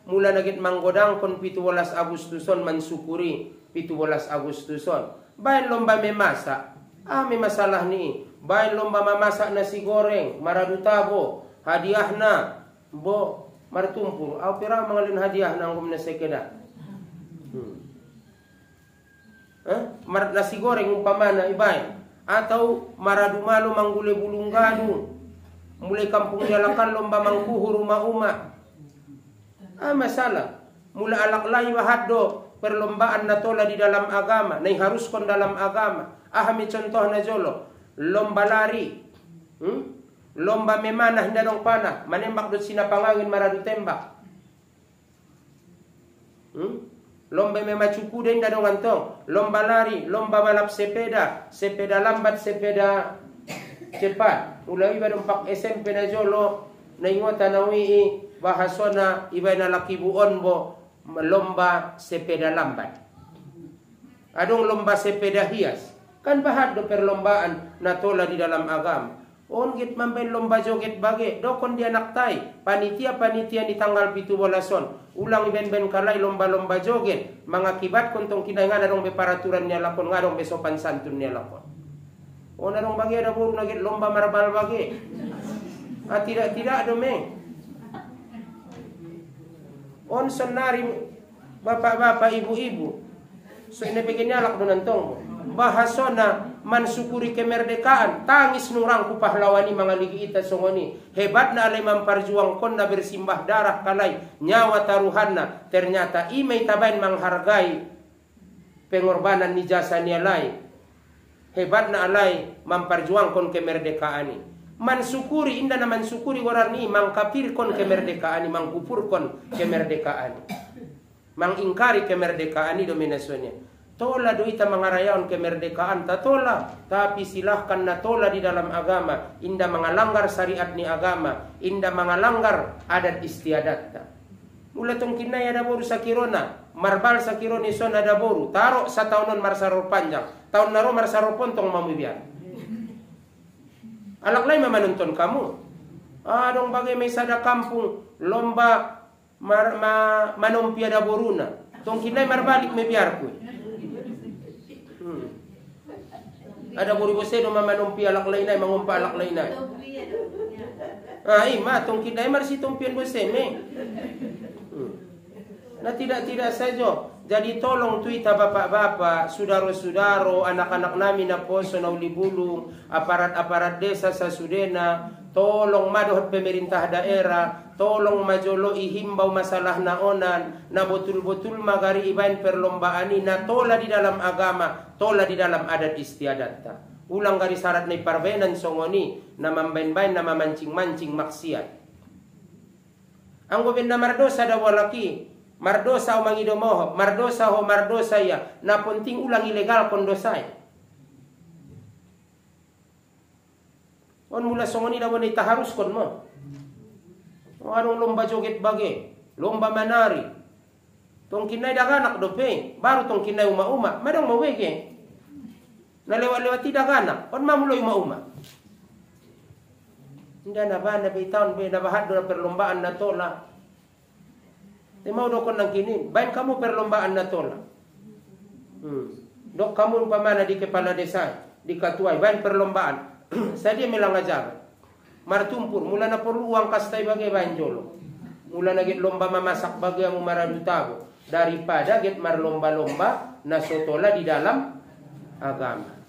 mula nagit manggodang kon 17 Agustuson mansukuri 17 Agustuson. Bain lomba memasak. May masalah ni. Bain lomba memasak nasi goreng, maradutabo, hadiah na bo martumpur. Au pira mangalin hadiah na ngom na sekeda. Nasi goreng umpamana ibain. Atau maradumalo manggule bulungganu. Mulai kampung jalakan lomba mangkuhu rumah-uma. Masalah. Mula alaklay wahado perlombaan na tola di dalam agama. Na haruskan dalam agama. May contoh na jolo. Lomba lari. Lomba memanah dadong panah. Manembak dot sinapangawin maradu tembak. Lomba memacuku din dadong antong. Lomba lari. Lomba balap sepeda. Sepeda lambat, sepeda cepat. Ulai ba pak SMP na jolo na ingota na wii bahasona iba na lakibuon bo lomba sepeda lambat. Adong lomba sepeda hias. Kan bahad do perlombaan na tola di dalam agama. On git mamben lomba joget bage. Dokon dia naktai. Panitia di tanggal 17 ulang ben kalai lomba-lomba joget. Mengakibat kontong kinangan adong be paraturan niya lakon ngadong be sopan santun niya lakon. O narong bagi ada buru nagit lomba marbal bagi. Tidak domeng. On senari bapak-bapak ibu-ibu. So ini bikin nyalak donantong. Bahasona mansukuri kemerdekaan. Tangis nurang ku pahlawani mga ligi ita songoni. Hebat na alay mamparjuang kon na bersimbah darah kalay. Nyawa taruhanna. Ternyata imay tabain manghargai pengorbanan ni jasa nialay. Hebat na alay mamparjuang kon kemerdekaan ni. Mansukuri inda na mansukuri wararni mangkapir kon kemerdekaan ni, mangkupur kon kemerdekaan ni. Mangingkari kemerdekaan ni dominasonnya. Tola do ita mangarayaon kemerdekaan tatola, tapi silahkan na tola di dalam agama. Inda mangalanggar syariat ni agama, inda mangalanggar adat istiadat. Mula tong kinaya ada boru sakirona, marbal sakironi son ada boru, taro sa taunon marsaro panjang, tahun naro marsaro pontong mamubian. Alak lain memanonton kamu. Dong bagai may sada kampung lomba manompi ada boruna. Tong kinay marbalik may biarku. Ada boru bosedo manompi alak lainay mangumpa alak lainay. Ima tong kinay marsi tumpian boseme. Nah tidak saja. Jadi tolong tuita bapak-bapak, saudara-saudara, anak-anak nami na poso na ulibulung, aparat-aparat desa sa Sudena, tolong madohot pemerintah daerah, tolong majolo ihimbau masalah naonan, na betul-betul magari ibain perlombaan ini, na tola di dalam agama, tola di dalam adat istiadat. Ulang gari syarat na iparbenan songoni, na mambain-bain, na mamancing-mancing maksiat. Ang gobenda mardosa da walaki, mardosa o mangidomoho, mardosa ya, na penting ulang ilegal kon dosay. On mula songoni da wanita harus kon mo. Anong lomba joget bage, lomba manari. Tong kinay daganak dope, baru tong kinay uma-uma, madong mawege. Na lewat-lewati daganak, on mamuloy uma-uma. Hindi na ba, nabitaon ba, nabahad do na perlombaan na tola. Di mau do kon nang kinin, bain kamu perlombaan na tola. Dok kamu pamana di kepala desa, di katuai, bain perlombaan. Saya dia melang ajar. Martumpur, mula na perlu uang kastay bagai bain jolo. Mula na git lomba mamasak bagai ang maradutabo. Daripada git marlomba-lomba na sotola di dalam agama.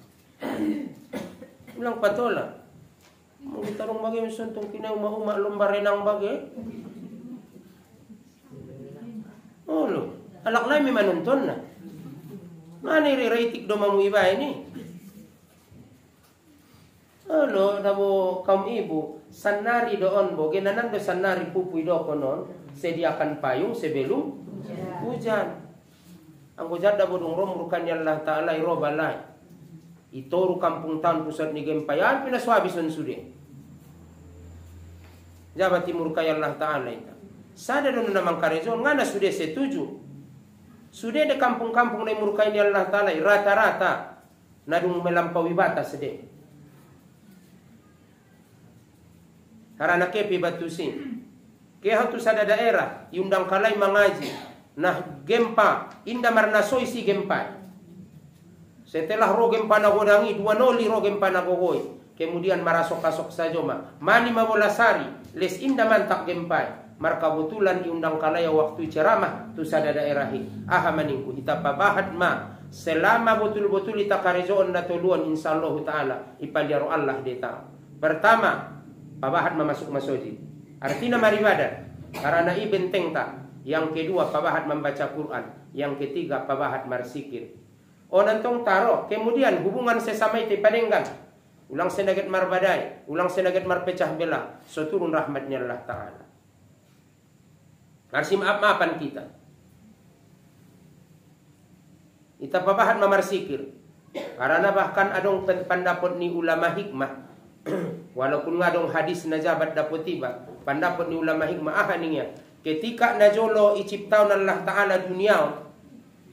Ulang patola. Mau ditarong bagai misontong kinay uma-uma lomba renang bagai. Oh lo, alak lain memang nonton na. Mana rating do mamu iba ini? Halo, dabo kaum ibu sanari doon bo, ginanan do sanari pupuy do konon. sediakan payung sebelum hujan. Anggo jada bodong rom rukan Allah Ta'ala irobalai. Itoru kampung tan pusat ni gempayan pinaswabison sude. Jabat timur kaya Allah Ta'ala ita. Sada dono namang karezon ngana sude setuju. Sude de kampung-kampung na murkai ni Allah Ta'ala rata-rata nadung melampaui batas sede. Harana kepi batusin. Kaya tu sada daerah iundang kalai mengaji. Nah gempa inda marnasoi si gempa. Setelah ro gempa nagodangi 2-0 ro gempa nagogoi. Kemudian marasok-asok saja mani mabolasari les inda mantak gempa. Marka betulan iundang kalai waktu ceramah tu sada daerah aha maningku ita pabahat ma selama betul-betul ita karejoon na tuluan insyaallah taala ipaliaro Allah deta. Pertama pabahat masuk masjid. Artinya maribadah karena benteng tak. Yang kedua pabahat membaca Quran. Yang ketiga pabahat marsikir. O nantong taro. Kemudian hubungan sesama itu padenggan. Ulang senaget marbadai. Ulang senaget marpecah belah. So turun rahmatnya Allah Ta'ala. Harus maaf-maafan kita. Kita pabahat mamarsikir. Karena bahkan adong pendapat ni ulama hikmah. Walaupun ngadong hadis najabat dapat tiba. Pendapat ni ulama hikmah ahaninya. Ketika najolo iciptaun Allah Ta'ala dunia.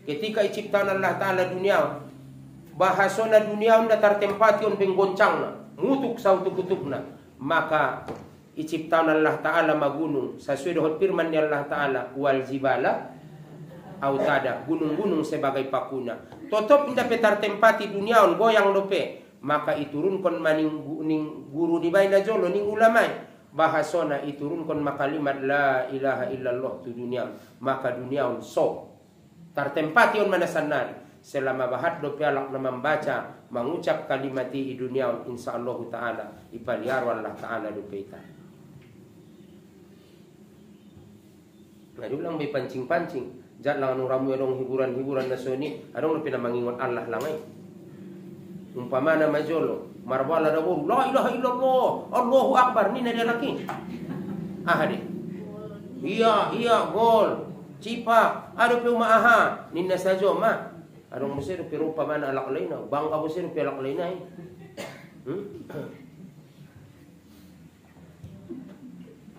Ketika iciptaun Allah Ta'ala dunia. Bahasona dunia unda tartempation penggoncangna. Mutuk sautuk-utukna. Maka iciptaun Allah Ta'ala magunung. Sesuai dengan firman ni Allah Ta'ala. Wal jibala autada. Gunung-gunung sebagai pakuna. Totop inda petar tempati dunia goyang lope. Maka iturunkan maning guru di baina jolo ning ulamai. Bahasona iturunkan makalimat la ilaha illallah tu dunia. Maka dunia so. Tartempati on mana sanari. Selama bahat do pialak na membaca. Mengucap kalimati di dunia insyaallah ta'ala. Ipaliar Allah Ta'ala do peita. Nah diulang may pancing-pancing. Jat lang anong ramu anong hiburan-hiburan na soni. Anong na pinamagingon Allah langay. Umpamana majolo. Marbala da buru. La ilaha illallah. Allahu Akbar. Ni na dia laki. Ahadi. Iya, gol. Cipa. Ado pe umaaha. Ninna sajo ma. Adong musiro pero umpamana alak layna. Bangka musiro pe alak layna.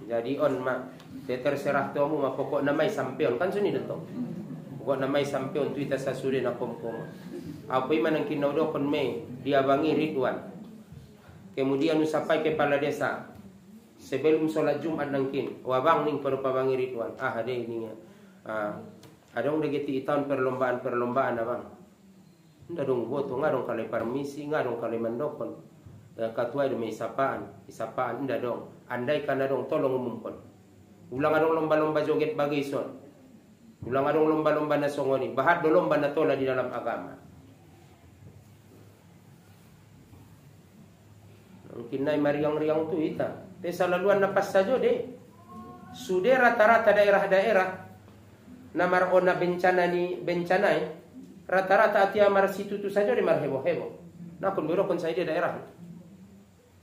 Jadi on ma. Terserah tomu ma pokok na may sampeon. Kan suni dito. Pokok na may sampeon. Tuita sa suri na kumkum. Apa iman ang kinaudokon may diabangi Ridwan. Kemudian sampai kepala desa. Sebelum sholat Jumat nangkin. Wabang ning parupabangi Ridwan. Ada ini. Adong degeti itan perlombaan abang. Nda dong boto ngadong kali permisi ngadong kali mandokon. Katuai demi isapaan nda dong. Andai kana dong tolong umumpon. Ulang adong lomba-lomba joget bagison. Ulang adong lomba-lomba na songoni. Bahat do lomba na tola di dalam agama. Mungkin naik mariang-riang tu ita. Tesa laluan napas saja deh. Sudah rata-rata daerah-daerah namar ona bencana ni bencana rata-rata atia mar situ tu saja di mar heboh-heboh. Nah kun biro kun saya di daerah.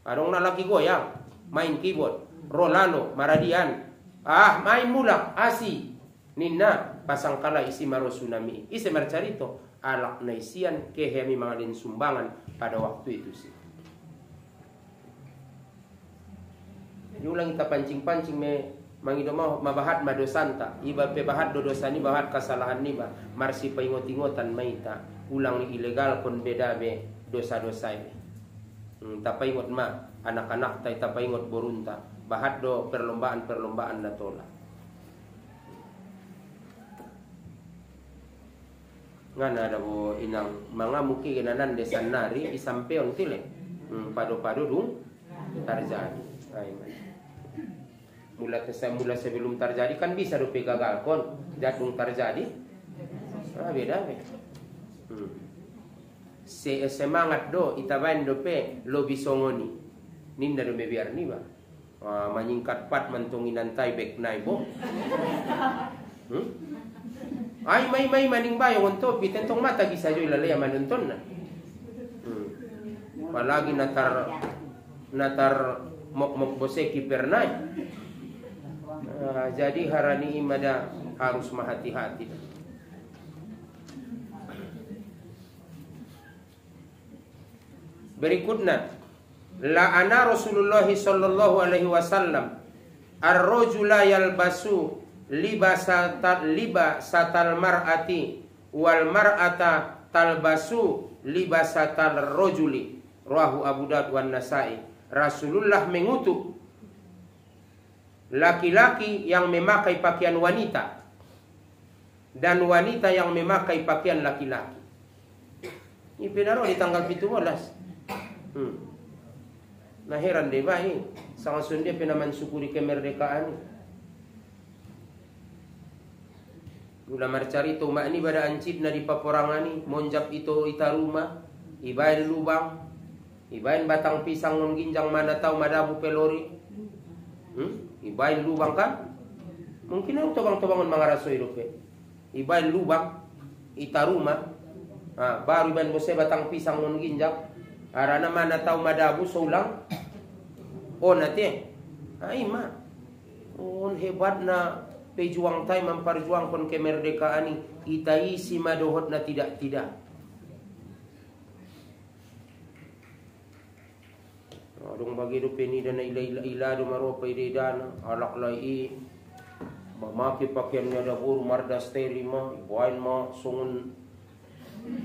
Adong na lagi goyang, main keyboard, rolano, maradian. Main mulak, asi. Ninna pasang kala isi maro tsunami. Isi marcarito alak na isian kehemi mangalin sumbangan pada waktu itu sih. Ulang kita pancing-pancing mangido mau mabahat madosanta iba pe bahat dodosani bahat kesalahan ni ba marsi paingot-ingotan maita ulang ni ilegal kon beda be dosa-dosa ini tapaingot ma anak-anak tay tapaingot borunta bahat do perlombaan na tola ngana ada bo inang mga muki ginanan desan nari isampeon tile pado-pado dung terjadi mula sebelum terjadi kan bisa rupi gagal kon jadung terjadi beda semangat do itabain do pe lo bisongoni ninda do biar ni ba menyingkat pat mentunginan tai bek naibo ay may maning bayo onto pitentong mata gisa jo ilalaya manunton na palagi natar mok bose kipernay Jadi harani imada harus hati-hati. Berikutnya, la'ana Rasulullah sallallahu alaihi wasallam ar-rajula yalbasu libasatal mar'ati wal mar'ata talbasu libasatal rajuli. Rawahu Abu Daud wan Nasa'i. Rasulullah mengutuk laki-laki yang memakai pakaian wanita dan wanita yang memakai pakaian laki-laki. Ini pinaro di tanggal 17. Nah heran deh baik, sangat sundia penaman syukuri kemerdekaan. Udah marcari tu mak ni pada ancip na di paporangani, monjap itu ita rumah, ibain lubang, ibain batang pisang non ginjang mana tahu madabu pelori, ibain lubang kan? Mungkin ang tobang-tobangan mga raso irupe, ibain lubang, ita rumah, baru ibain bose batang pisang non ginjang. Arana mana tahu madabu saulang. Oh nanti, ima. Oh hebat na pejuang tay memperjuangkan kemerdekaan ini. Kita isi madohot na tidak. Adong bagi do peni dan ila do maropa ide dana alak lai mamaki pakaiannya ada buru marda sterima ibuain ma sungun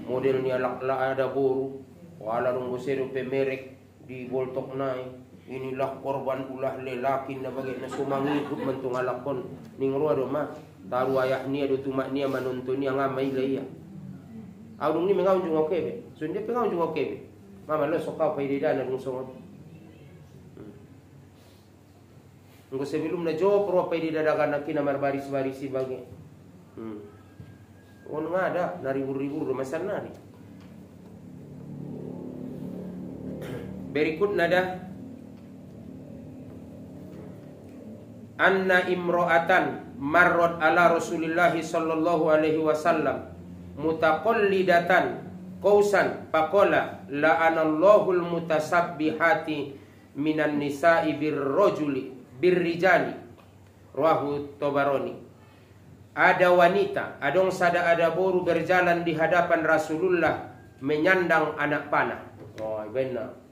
modelnya alak la ada buru. Wala nung bosero pe merek di boltok nai. Inilah korban ulah lelaki na bagay na sumangikot man tong alakon ning ruwa do ma taru ayah niya do tumak niya manunto niya nga may laya. Audung ni mengaw jung okebe. Sunde pe ngaw jung okebe. Mama lo sokaw pa idida na dung songon. Ngo sebelum na jo pro pa idida dagan na kinamar baris-barisi bagay. On nga ada naribu-ribu do masan nari. Berikut nada anna imro'atan marrot ala Rasulillah sallallahu alaihi wasallam mutaqallidatan qausan faqala la'anallahu almutasabbihati minan nisa'i birrijali. Rawahu Tabarani. Ada wanita, adong sada ada boru berjalan di hadapan Rasulullah menyandang anak panah. Oh, benar.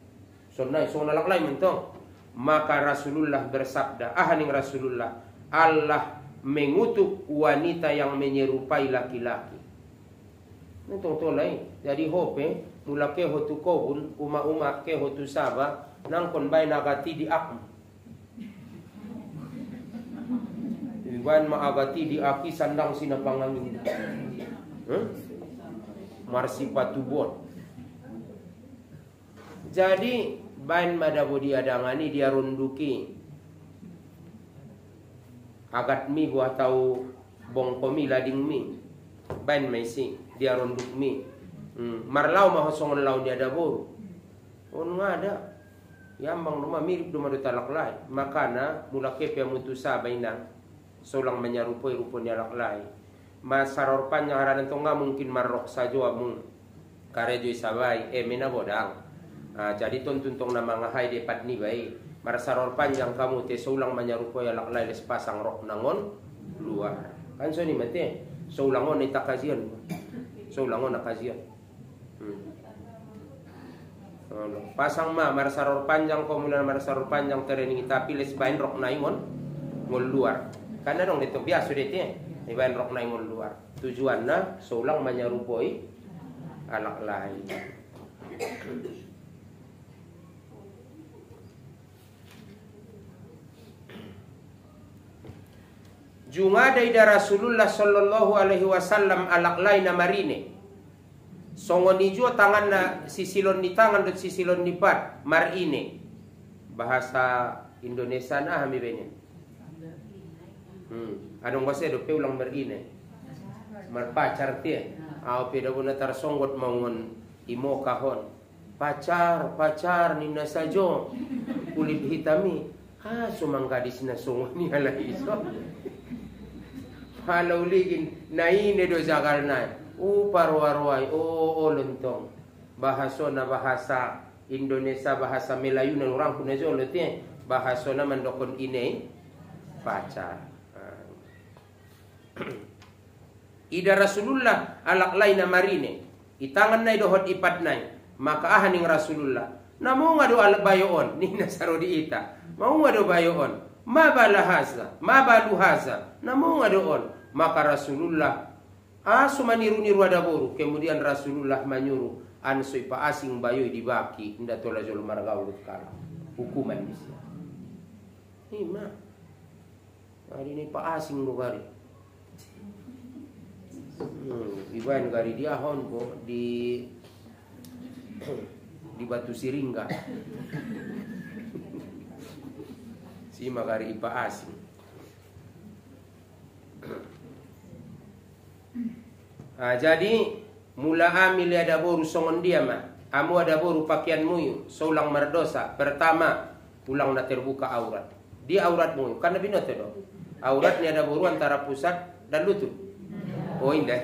Sonai sonalak lain mentong. Maka Rasulullah bersabda, ahaning Rasulullah, Allah mengutuk wanita yang menyerupai laki-laki. Nitong tolay. Jadi hope, mula ke hotu kohun, uma-uma ke hotu saba, nangkon bay nagati di ak. Iban maagati di aki sandang sinapangangin. Marsipatubon. Jadi bain madabu dia dangani dia runduki agat mi buah tahu bongkomi lading mi bain maisi dia runduk mi marlau mah songon lau dia ada boru on ngada yambang rumah mirip duma do talak lai makana mula kepe mutusa baina solang menyarupai rupanya lak lai masaror panjang haranan tonga mungkin marrok sajo amung karejo sabai mena bodang. Jadi tuntun nama ngahai depat ni baik. Marasaror panjang kamu te saulang manyarupoy alak lai les pasang rok nangon luar. Kan so ni mate. Saulangon ni takazian. Saulangon nakazian. Pasang marasaror panjang komulan marasaror panjang terening tapi les bain rok naimon ngol luar. Karena dong itu biasa dete. Ni bain rok naimon luar. Tujuanna saulang manyarupoy alak lai. Jungada ida Rasulullah sallallahu alaihi wasallam alak lain marine. Songon ijo tangan na sisilon ni tangan dan sisilon ni pat marine. Bahasa Indonesia na hami benen. Anong bahasa do pe ulang marine. Marpacar tie. Au pe do na tar songgot mangon imo kahon. Pacar ni nasajo kulit hitami. Sumang gadis na songon ni ala iso. Halau ligin naine do jagal nai parwarwai lontong bahasa na bahasa Indonesia bahasa Melayu na orang pun aja lote bahasa na mandokon ine pacar. Ida Rasulullah alak lain marine itangan nai dohot ipat nai maka ahaning Rasulullah namo ngado al bayoon ni nasaro di ita mau ngado bayoon ma balahaza ma baluhaza namo ngado on maka Rasulullah sumaniru-niru ada boru kemudian Rasulullah menyuruh ansoi pa asing bayoy dibaki nda tola jol margaul kala hukuman bisa ima hari ini pa asing mo gari iban gari dia hon ko di Batu Siringga si magari ipa asing. Jadi mula amil ada boru songon dia mah amu ada boru pakaian muyu saulang mardosa pertama ulang na terbuka aurat dia aurat muyu karena binoto do aurat ni ada boru antara pusat dan lutut. Oh indah.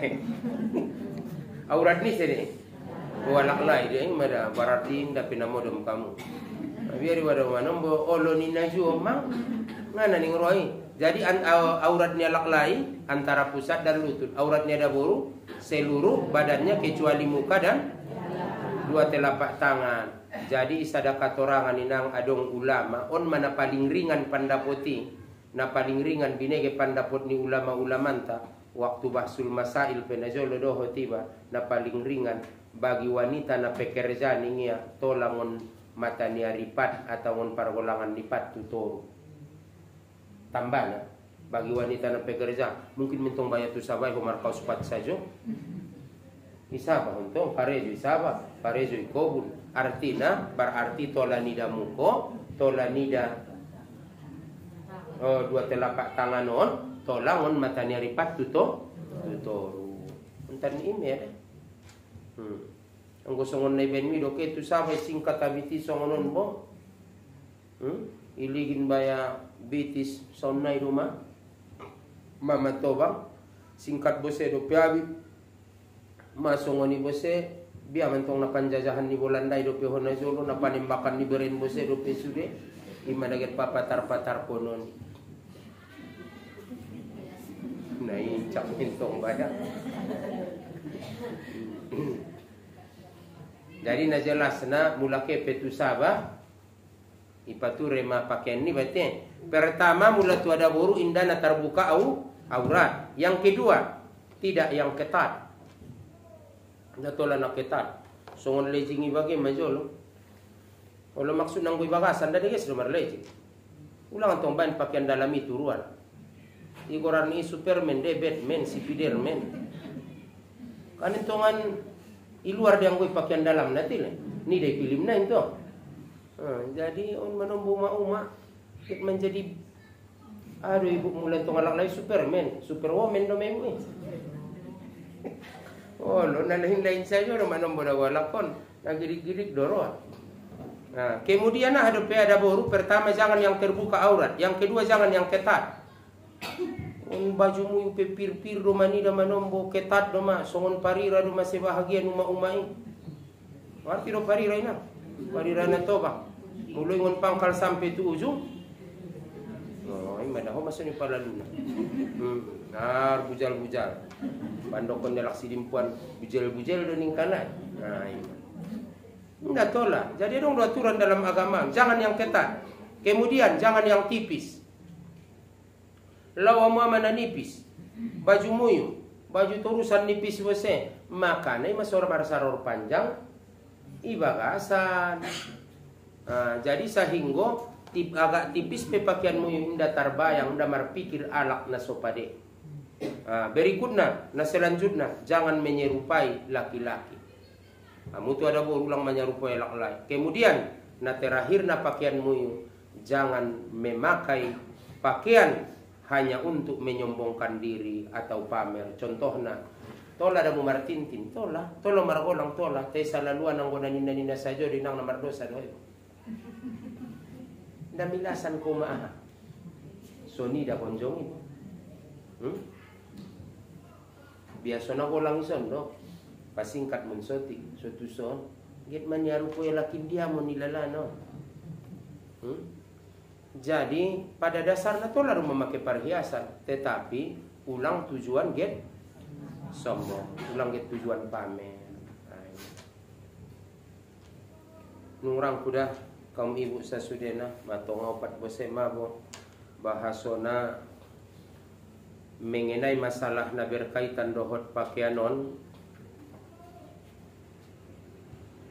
Aurat ni sini. Walak lai dia mada baratin da pinamodom kamu. Biar wada manombo olo ni naju mang ngana ning roi. Jadi aurat ni alak lai antara pusat dan lutut. Aurat ni ada boru seluruh badannya kecuali muka dan dua telapak tangan. Jadi isada katorangan inang adong ulama on mana paling ringan pandapoti. Na paling ringan binege pandapot ni ulama-ulama ta. Waktu bahsul masail penajolo doho tiba na paling ringan bagi wanita na pekerja ningia tolangon mata ni ripat atau ngon pargolangan lipat tutoro tambah na bagi wanita na pekerja mungkin mentong bayar tu sabai humar kaus pat sajo isaba untong parejo isaba parejo ikobul artina berarti tolanida muko tolanida dua telapak tangan on tolangon mata ni ripat tutoro entar ni ime ang gusongon na iben mi doke tu sabay singkat abiti songonon bo iligin baya bitis sonay rumah mama tobang singkat bose do piabi masongoni bose biya mentong napanjajahan ni Bolanday do pe hona jolo napanimbakan ni beren bose do pe sude imanaget papatar-patar ponon nai cak mentong baya. Jadi na jelas na mula ke petu saba ipature ma pakaian ni berarti pertama mula tu ada boru indah na terbuka aurat. Yang kedua tidak yang ketat. Na tola na ketat. Songon lejing ibage majolo. Ola maksud nang bagasan dah guys nomor lejing. Ulang tong ban pakaian dalam itu ruan. Igoran ni Superman de Batman si Spiderman. Kan entongan iluar dia ngoi pakaian dalam nanti le. Ni dai film na itu. Jadi on menombo uma menjadi aduh ibu mulai tong alak lai Superman, Superwoman do memu. Oh, lo nalahin-lain saja do menombo da walakon. Nagirik-girik doro. Nah, kemudian ada boru pertama jangan yang terbuka aurat, yang kedua jangan yang ketat. Bajumu yung pipir-pir do manida manombo ketat do ma songon parira do masebahagian uma-umai. Arti do parira ina. Parira na to ba. Mulai ngon pangkal sampai tu ujung. Oh, ay madaho maso ni palaluna. Nar bujal-bujal. Pandokon delak sidimpuan bujel-bujel do ning kanan. Nah, ini. Enggak tolak. Jadi dong dua aturan dalam agama. Jangan yang ketat. Kemudian jangan yang tipis. Lawa mana nipis, baju muyu, baju turusan nipis bose, makanai masor saror panjang, ibagasan. Jadi sehingga agak tipis pakaian muyu indah terbayang, indah marpikir alak na sopade. Berikutnya, na selanjutnya jangan menyerupai laki-laki. Mutu ada berulang menyerupai laki-laki. Kemudian, na terakhir na pakaian muyu, jangan memakai pakaian hanya untuk menyombongkan diri atau pamer. Contohnya, tola da mumartintin, tola margolang tola, te salaluan ang nina sajo dinang namar dosa doy. Damilasan ko maaha. Soni da konjongin. Biasa na ko lang ison, no? Pasingkat mensoti, suatu son. Git man yaru ko lakin dia mo nilala, no? Jadi pada dasarnya tola memakai perhiasan, tetapi ulang tujuan get sombong, ulang get tujuan pamer. Nurang kuda kaum ibu sasudena matonga opat bose mabo bahasona mengenai masalah na berkaitan dohot pakaianon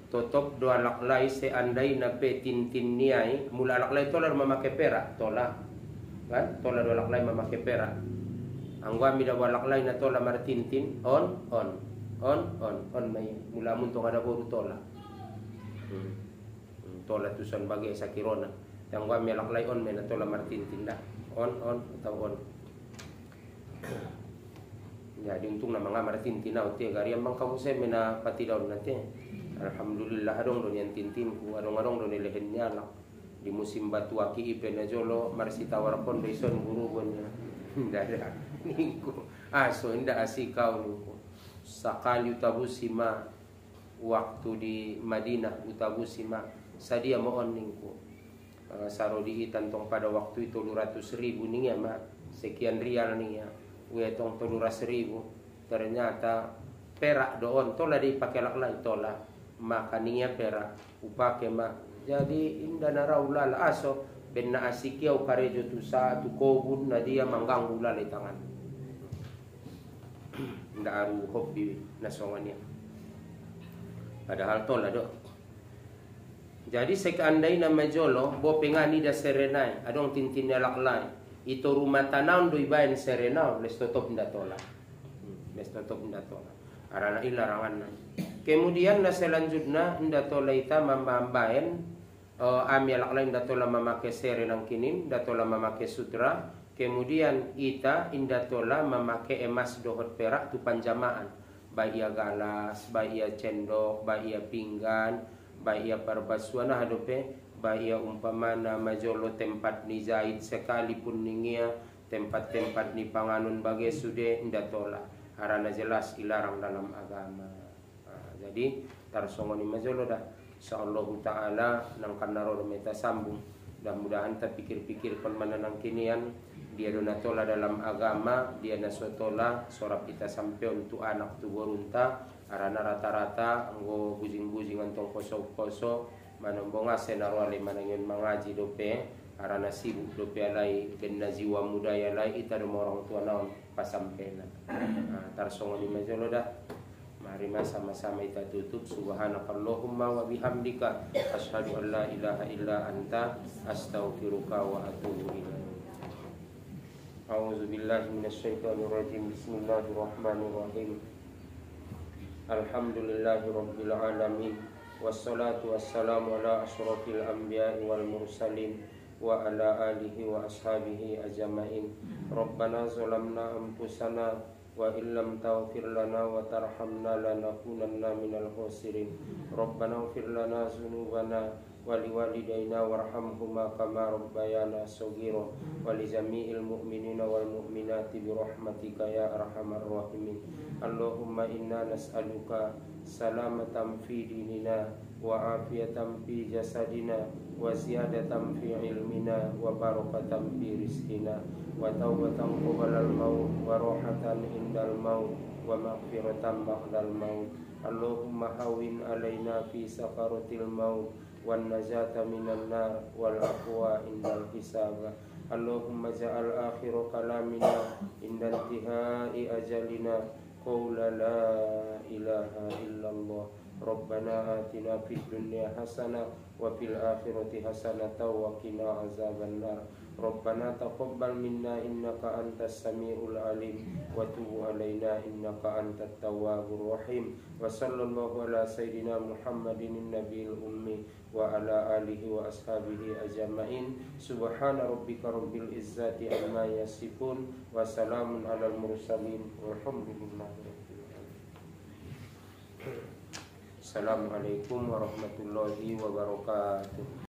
totop doa laklai seandai na pe tintin niai mula laklai tola memakai perak tola kan tola doa laklai memakai perak angwa mi dawa laklai na tola martintin on mai mula muntong ada boru tola tola tusan bagai sakirona yang gua mi laklai on mena tola martintin dah on atau on. Jadi untung nama ngamar tintin au te gari ambang kamu saya mena pati daun nanti. Alhamdulillah adong don yang tintin ku adong don lehen nyala. Di musim batu aki ipe na jolo marsi tawar pon beson guru bonya. Ndak ada ningku. Aso inda asikau ningku. Sakali utabusima waktu di Madinah utabusima sadia mohon ningku. Sarodi tantong pada waktu itu 200.000 ning ya mak sekian rial nih ya. Wetong 200.000 ternyata perak doon tola dipakai laklai tola makaninya perak upake mak jadi indah naraulal aso benna asikiau karejo tu satu kobun na dia mengganggu lalai tangan ndak aru hobi nasongannya padahal tola do jadi sekandai nama jolo bo pengani da serenai adong tintinnya laklai itu rumah tanam doi bayan serenau les totop nda tola arana ilarangan. Kemudian na selanjutnya nda tola ita mambaen ami lain nda tola memakai serenang kinin nda tola memakai sutra. Kemudian ita inda tola memakai emas dohot perak tu panjamaan baik ia galas baik ia cendok baik ia pinggan baik ia parbasuana hadope baik ia umpamana majolo tempat ni zaid sekalipun ningia tempat-tempat ni panganun bagai sude ndak tola harana jelas dilarang dalam agama. Jadi tarsongoni majolo dah insyaallah taala nang kanaro meta sambung dan mudahan ta pikir-pikir kon mananang kinian dia dona tola dalam agama dia nasotola sorap kita sampai untuk anak tu borunta harana rata-rata anggo bujing-bujing antong koso-koso manombonga senarwale manangin mangaji dope arana sibuk dope alai genna jiwa muda ya lai ita do orang tua naon pasampena. Tarsongoni majolo dah mari sama-sama kita tutup subhanakallahumma wa bihamdika asyhadu an la ilaha illa anta astaghfiruka wa atubu ilaik. A'udzu billahi minasyaitonir rajim. Bismillahirrahmanirrahim. Alhamdulillahirabbil alamin. Wassalatu wassalamu ala asyrafil anbiya'i wal mursalin wa ala alihi wa ashabihi ajma'in. Rabbana zalamna anfusana wa illam taghfir lana wa tarhamna lanakunanna minal khasirin. Rabbana ighfir lana dzunubana wa liwalidayna warhamhuma kama rabbayana shaghira wa li jami'il mu'minina wal mu'minati bi rahmatika ya arhamar rahimin. Allahumma inna nas'aluka salamatan fi dinina wa afiyatan fi jasadina wa ziyadatan fi ilmina wa barakatan fi rizqina wa taubatan qabla al-maut wa rohatan indal maut wa maghfiratan ba'dal maut. Allahumma hawin alaina fi sakaratil maut wan najata minan nar wal aqwa indal hisab. Allahumma ja'al akhir kalamina inda intihai ajalina qawla la ilaha illallah. Rabbana atina fid dunya hasanah wa fil akhirati hasanah wa qina azabannar. Rabbana taqabbal minna innaka antas samiul alim wa tub alaina innaka antat tawwabur rahim. Wa sallallahu ala sayidina Muhammadin nabiyil ummi wa ala alihi wa ashabihi ajma'in. Subhana rabbika rabbil izzati amma yasifun wa salamun alal mursalin walhamdulillahi rabbil alamin. Assalamualaikum warahmatullahi wabarakatuh.